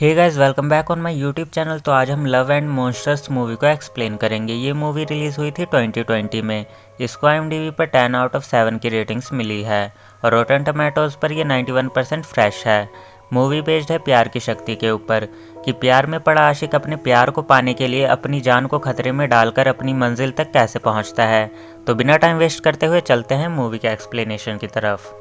Hey guys, welcome back on my YouTube channel. तो आज हम लव एंड मॉन्स्टर्स मूवी को एक्सप्लेन करेंगे। ये मूवी रिलीज़ हुई थी 2020 में। इसको IMDb पर 10 आउट ऑफ 7 की रेटिंग्स मिली है और रोटन टमाटोज पर ये 91% फ्रेश है। मूवी बेस्ड है प्यार की शक्ति के ऊपर कि प्यार में पड़ा आशिक अपने प्यार को पाने के लिए अपनी जान को खतरे में डालकर अपनी मंजिल तक कैसे पहुंचता है। तो बिना टाइम वेस्ट करते हुए चलते हैं मूवी के एक्सप्लेनेशन की तरफ।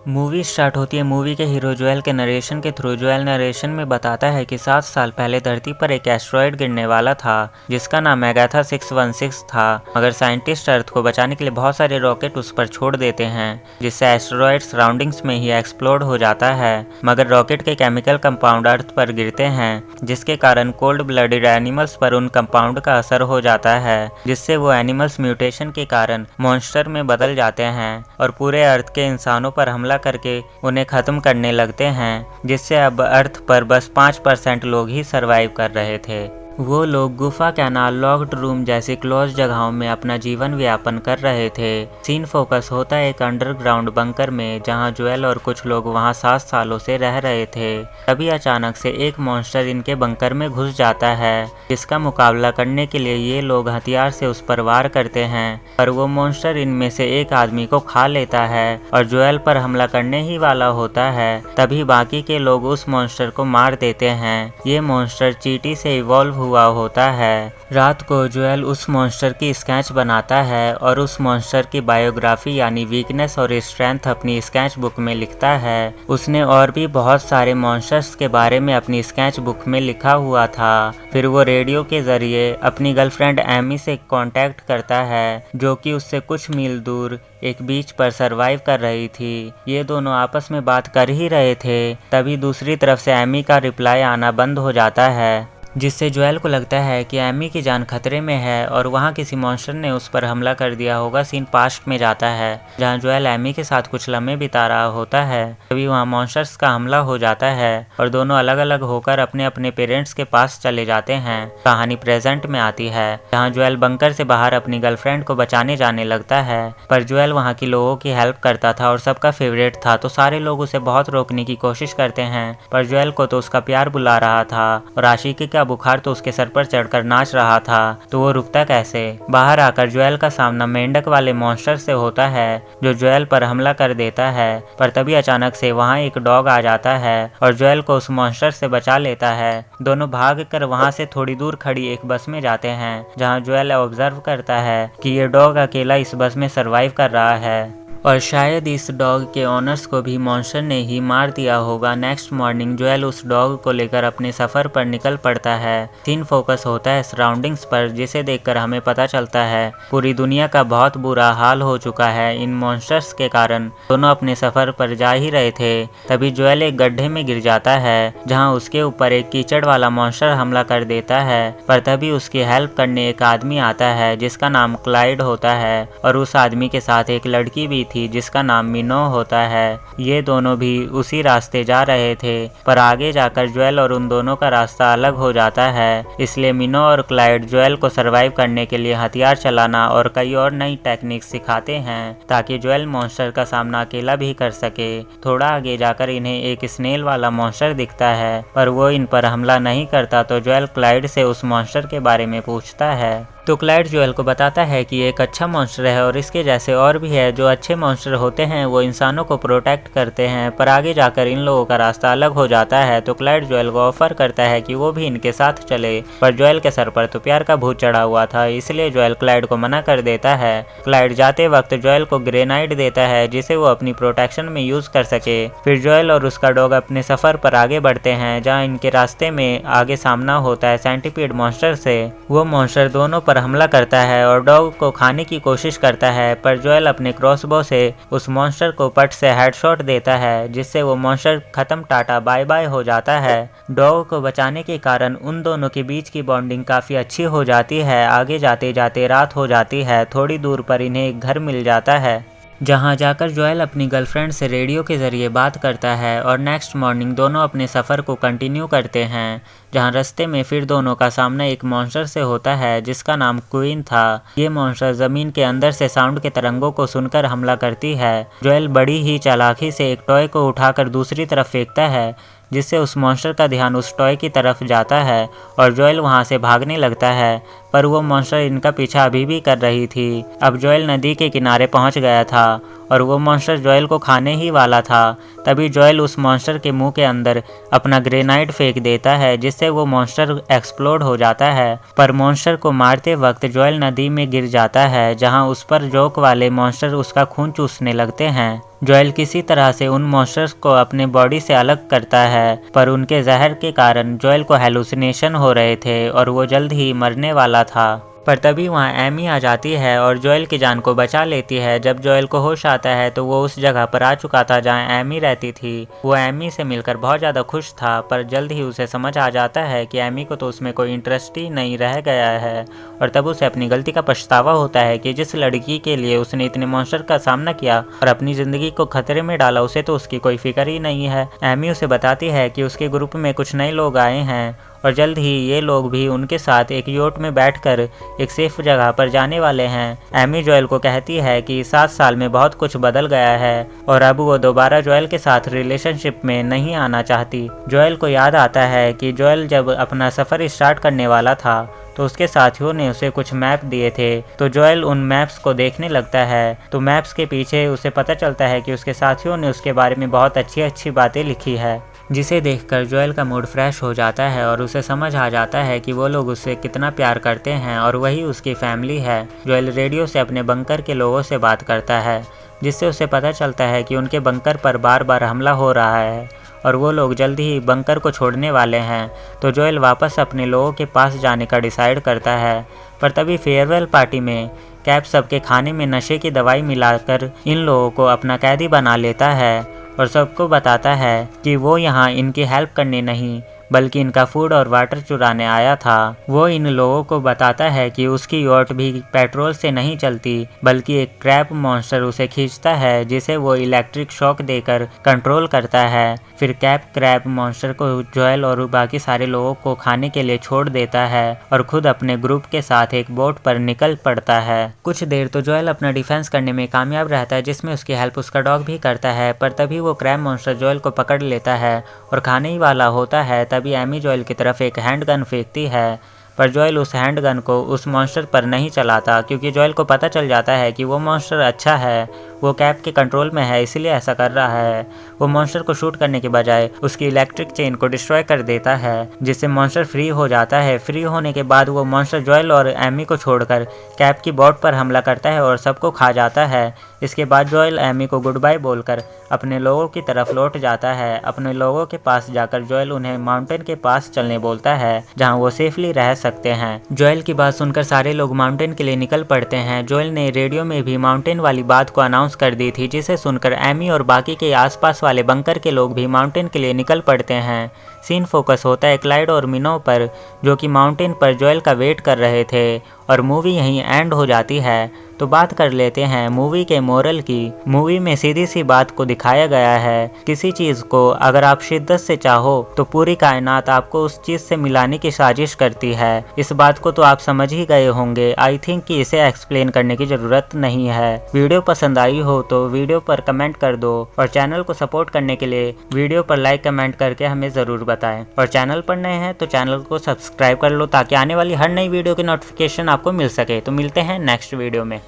मूवी स्टार्ट होती है मूवी के हीरो जोएल के नरेशन के थ्रू। जोएल नरेशन में बताता है कि 7 साल पहले धरती पर एक एस्ट्रॉयड गिरने वाला था जिसका नाम एगाथा 616 था, मगर साइंटिस्ट अर्थ को बचाने के लिए बहुत सारे रॉकेट उस पर छोड़ देते हैं जिससे एस्ट्रॉयड सराउंडिंग्स में ही एक्सप्लोड हो जाता है। मगर रॉकेट के केमिकल कंपाउंड अर्थ पर गिरते हैं जिसके कारण कोल्ड ब्लडेड एनिमल्स पर उन कंपाउंड का असर हो जाता है, जिससे वो एनिमल्स म्यूटेशन के कारण मॉन्स्टर में बदल जाते हैं और पूरे अर्थ के इंसानों पर हमला करके उन्हें खत्म करने लगते हैं, जिससे अब अर्थ पर बस 5% लोग ही सरवाइव कर रहे थे। वो लोग गुफा कैनाल लॉक्ड रूम जैसी क्लोज जगहों में अपना जीवन व्यापन कर रहे थे। सीन फोकस होता है एक अंडरग्राउंड बंकर में जहां जोएल और कुछ लोग वहां 7 सालों से रह रहे थे। तभी अचानक से एक मॉन्स्टर इनके बंकर में घुस जाता है जिसका मुकाबला करने के लिए ये लोग हथियार से उस पर वार करते हैं, पर वो मॉन्स्टर इनमें से एक आदमी को खा लेता है और जोएल पर हमला करने ही वाला होता है। तभी बाकी के लोग उस मॉन्स्टर को मार देते हैं। ये मॉन्स्टर चींटी से इवॉल्व हुआ होता है। रात को जोएल उस मॉन्स्टर की स्केच बनाता है और उस मॉन्स्टर की बायोग्राफी यानी वीकनेस और स्ट्रेंथ अपनी स्केच बुक में लिखता है। उसने और भी बहुत सारे मॉन्स्टर्स के बारे में अपनी स्केच बुक में लिखा हुआ था। फिर वो रेडियो के जरिए अपनी गर्लफ्रेंड एमी से कांटेक्ट करता है जो कि उससे कुछ मील दूर एक बीच पर सरवाइव कर रही थी। ये दोनों आपस में बात कर ही रहे थे, तभी दूसरी तरफ से एमी का रिप्लाई आना बंद हो जाता है, जिससे जोएल को लगता है कि एमी की जान खतरे में है और वहाँ किसी मॉन्स्टर ने उस पर हमला कर दिया होगा। सीन पास्ट में जाता है जहाँ जोएल एमी के साथ कुछ लम्हे बिता रहा होता है। तभी वहाँ मॉन्स्टर्स का हमला हो जाता है और दोनों अलग अलग होकर अपने अपने पेरेंट्स के पास चले जाते हैं। कहानी प्रेजेंट में आती है जहाँ जोएल बंकर से बाहर अपनी गर्लफ्रेंड को बचाने जाने लगता है, पर जोएल वहाँ की लोगों की हेल्प करता था और सबका फेवरेट था, तो सारे लोग उसे बहुत रोकने की कोशिश करते हैं, पर जोएल को तो उसका प्यार बुला रहा था और आशिकी का बुखार तो उसके सर पर चढ़कर नाच रहा था, तो वो रुकता कैसे। बाहर आकर जोएल का सामना मेंढक वाले मॉन्स्टर से होता है जो जोएल पर हमला कर देता है, पर तभी अचानक से वहाँ एक डॉग आ जाता है और जोएल को उस मॉन्स्टर से बचा लेता है। दोनों भागकर वहाँ से थोड़ी दूर खड़ी एक बस में जाते हैं जहाँ जोएल ऑब्जर्व करता है कि ये डॉग अकेला इस बस में सरवाइव कर रहा है और शायद इस डॉग के ओनर्स को भी मॉन्स्टर ने ही मार दिया होगा। नेक्स्ट मॉर्निंग जोएल उस डॉग को लेकर अपने सफ़र पर निकल पड़ता है। सीन फोकस होता है सराउंडिंग्स पर, जिसे देखकर हमें पता चलता है पूरी दुनिया का बहुत बुरा हाल हो चुका है इन मॉन्स्टर्स के कारण। दोनों अपने सफ़र पर जा ही रहे थे, तभी जोएल एक गड्ढे में गिर जाता है जहाँ उसके ऊपर एक कीचड़ वाला मॉन्स्टर हमला कर देता है, पर तभी उसकी हेल्प करने एक आदमी आता है जिसका नाम क्लाइड होता है और उस आदमी के साथ एक लड़की भी थी जिसका नाम मिनो होता है। ये दोनों भी उसी रास्ते जा रहे थे, पर आगे जाकर जोएल और उन दोनों का रास्ता अलग हो जाता है। इसलिए मिनो और क्लाइड जोएल को सरवाइव करने के लिए हथियार चलाना और कई और नई टेक्निक सिखाते हैं ताकि जोएल मॉन्स्टर का सामना अकेला भी कर सके। थोड़ा आगे जाकर इन्हें एक स्नेल वाला मॉन्स्टर दिखता है, पर वो इन पर हमला नहीं करता, तो जोएल क्लाइड से उस मॉन्स्टर के बारे में पूछता है, तो क्लाइड जोएल को बताता है कि एक अच्छा मॉन्स्टर है और इसके जैसे और भी है। जो अच्छे मॉन्स्टर होते हैं वो इंसानों को प्रोटेक्ट करते हैं, पर आगे जाकर इन लोगों का रास्ता अलग हो जाता है। तो क्लाइड जोएल को ऑफर करता है कि वो भी इनके साथ चले, पर जोएल के सर पर तो प्यार का भूत चढ़ा हुआ था, इसलिए जोएल क्लाइड को मना कर देता है। क्लाइड जाते वक्त जोएल को ग्रेनाइड देता है जिसे वो अपनी प्रोटेक्शन में यूज कर सके। फिर जोएल और उसका डॉग अपने सफर पर आगे बढ़ते हैं जहाँ इनके रास्ते में आगे सामना होता है सेंटीपीड मॉन्स्टर से। वो मॉन्स्टर दोनों पर हमला करता है और डॉग को खाने की कोशिश करता है, पर जोएल अपने क्रॉसबो से उस मॉन्स्टर को पट से हेडशॉट देता है जिससे वो मॉन्स्टर खत्म टाटा बाय बाय हो जाता है। डॉग को बचाने के कारण उन दोनों के बीच की बॉन्डिंग काफी अच्छी हो जाती है। आगे जाते जाते रात हो जाती है। थोड़ी दूर पर इन्हें एक घर मिल जाता है जहां जाकर जोएल अपनी गर्लफ्रेंड से रेडियो के ज़रिए बात करता है और नेक्स्ट मॉर्निंग दोनों अपने सफ़र को कंटिन्यू करते हैं, जहां रास्ते में फिर दोनों का सामना एक मॉन्स्टर से होता है जिसका नाम क्वीन था। ये मॉन्स्टर ज़मीन के अंदर से साउंड के तरंगों को सुनकर हमला करती है। जोएल बड़ी ही चालाकी से एक टॉय को उठाकर दूसरी तरफ फेंकता है, जिससे उस मॉन्स्टर का ध्यान उस टॉय की तरफ जाता है और जोएल वहां से भागने लगता है, पर वो मॉन्स्टर इनका पीछा अभी भी कर रही थी। अब जोएल नदी के किनारे पहुंच गया था और वो मॉन्स्टर जोएल को खाने ही वाला था। तभी जोएल उस मॉन्स्टर के मुंह के अंदर अपना ग्रेनाइड फेंक देता है, जिससे वो मॉन्स्टर एक्सप्लोड हो जाता है। पर मॉन्स्टर को मारते वक्त जोएल नदी में गिर जाता है, जहां उस पर जोक वाले मॉन्स्टर उसका खून चूसने लगते हैं। जोएल किसी तरह से उन मॉन्स्टर्स को अपने बॉडी से अलग करता है, पर उनके जहर के कारण जोएल को हेलुसिनेशन हो रहे थे और वो जल्द ही मरने वाला था। पर तभी वहाँ एमी आ जाती है और जोएल की जान को बचा लेती है। जब जोएल को होश आता है तो वो उस जगह पर आ चुका था जहाँ एमी रहती थी। वो एमी से मिलकर बहुत ज़्यादा खुश था, पर जल्द ही उसे समझ आ जाता है कि एमी को तो उसमें कोई इंटरेस्ट ही नहीं रह गया है। और तब उसे अपनी गलती का पछतावा होता है कि जिस लड़की के लिए उसने इतने मॉन्स्टर का सामना किया और अपनी ज़िंदगी को खतरे में डाला, उसे तो उसकी कोई फिक्र ही नहीं है। एमी उसे बताती है कि उसके ग्रुप में कुछ नए लोग आए हैं और जल्द ही ये लोग भी उनके साथ एक योट में बैठकर एक सेफ जगह पर जाने वाले हैं। एमी जोएल को कहती है कि 7 साल में बहुत कुछ बदल गया है और अब वो दोबारा जोएल के साथ रिलेशनशिप में नहीं आना चाहती। जोएल को याद आता है कि जोएल जब अपना सफ़र स्टार्ट करने वाला था तो उसके साथियों ने उसे कुछ मैप दिए थे, तो जोएल उन मैप्स को देखने लगता है। तो मैप्स के पीछे उसे पता चलता है कि उसके साथियों ने उसके बारे में बहुत अच्छी अच्छी बातें लिखी है, जिसे देखकर जोएल का मूड फ्रेश हो जाता है और उसे समझ आ जाता है कि वो लोग उससे कितना प्यार करते हैं और वही उसकी फैमिली है। जोएल रेडियो से अपने बंकर के लोगों से बात करता है, जिससे उसे पता चलता है कि उनके बंकर पर बार बार हमला हो रहा है और वो लोग जल्दी ही बंकर को छोड़ने वाले हैं। तो जोएल वापस अपने लोगों के पास जाने का डिसाइड करता है। पर तभी फेयरवेल पार्टी में कैप सबके खाने में नशे की दवाई मिलाकर इन लोगों को अपना कैदी बना लेता है और सबको बताता है कि वो यहाँ इनकी हेल्प करने नहीं बल्कि इनका फूड और वाटर चुराने आया था। वो इन लोगों को बताता है कि उसकी योट भी पेट्रोल से नहीं चलती बल्कि एक क्रैब मॉन्स्टर उसे खींचता है, जिसे वो इलेक्ट्रिक शॉक देकर कंट्रोल करता है। फिर कैप क्रैब मॉन्स्टर को जोएल और बाकी सारे लोगों को खाने के लिए छोड़ देता है और खुद अपने ग्रुप के साथ एक बोट पर निकल पड़ता है। कुछ देर तो जोएल अपना डिफेंस करने में कामयाब रहता है, जिसमें उसकी हेल्प उसका डॉग भी करता है। पर तभी वो क्रैब मॉन्स्टर जोएल को पकड़ लेता है और खाने ही वाला होता है। तभी एमी जोएल की तरफ एक हैंडगन फेंकती है, पर जोएल उस हैंडगन को उस मॉन्स्टर पर नहीं चलाता, क्योंकि जोएल को पता चल जाता है कि वो मॉन्स्टर अच्छा है, वो कैप के कंट्रोल में है, इसलिए ऐसा कर रहा है। वो मॉन्स्टर को शूट करने के बजाय उसकी इलेक्ट्रिक चेन को डिस्ट्रॉय कर देता है, जिससे मॉन्स्टर फ्री हो जाता है। फ्री होने के बाद वो मॉन्स्टर जोएल और एमी को छोड़कर कैप की बोट पर हमला करता है और सबको खा जाता है। इसके बाद जोएल एमी को गुड बाय बोलकर अपने लोगों की तरफ लौट जाता है। अपने लोगों के पास जाकर जोएल उन्हें माउंटेन के पास चलने बोलता है, जहां वो सेफली रह सकते हैं। जोएल की बात सुनकर सारे लोग माउंटेन के लिए निकल पड़ते हैं। जोएल ने रेडियो में भी माउंटेन वाली बात को अनाउंस कर दी थी, जिसे सुनकर एमी और बाकी के आसपास वाले बंकर के लोग भी माउंटेन के लिए निकल पड़ते हैं। सीन फोकस होता है क्लाइड और मिनो पर, जो कि माउंटेन पर जोएल का वेट कर रहे थे और मूवी यहीं एंड हो जाती है। तो बात कर लेते हैं मूवी के मोरल की। मूवी में सीधी सी बात को दिखाया गया है, किसी चीज़ को अगर आप शिद्दत से चाहो तो पूरी कायनात आपको उस चीज़ से मिलाने की साजिश करती है। इस बात को तो आप समझ ही गए होंगे। आई थिंक कि इसे एक्सप्लेन करने की ज़रूरत नहीं है। वीडियो पसंद आई हो तो वीडियो पर कमेंट कर दो और चैनल को सपोर्ट करने के लिए वीडियो पर लाइक कमेंट करके हमें ज़रूर बताएं। और चैनल पर नए हैं तो चैनल को सब्सक्राइब कर लो, ताकि आने वाली हर नई वीडियो की नोटिफिकेशन आपको मिल सके। तो मिलते हैं नेक्स्ट वीडियो में।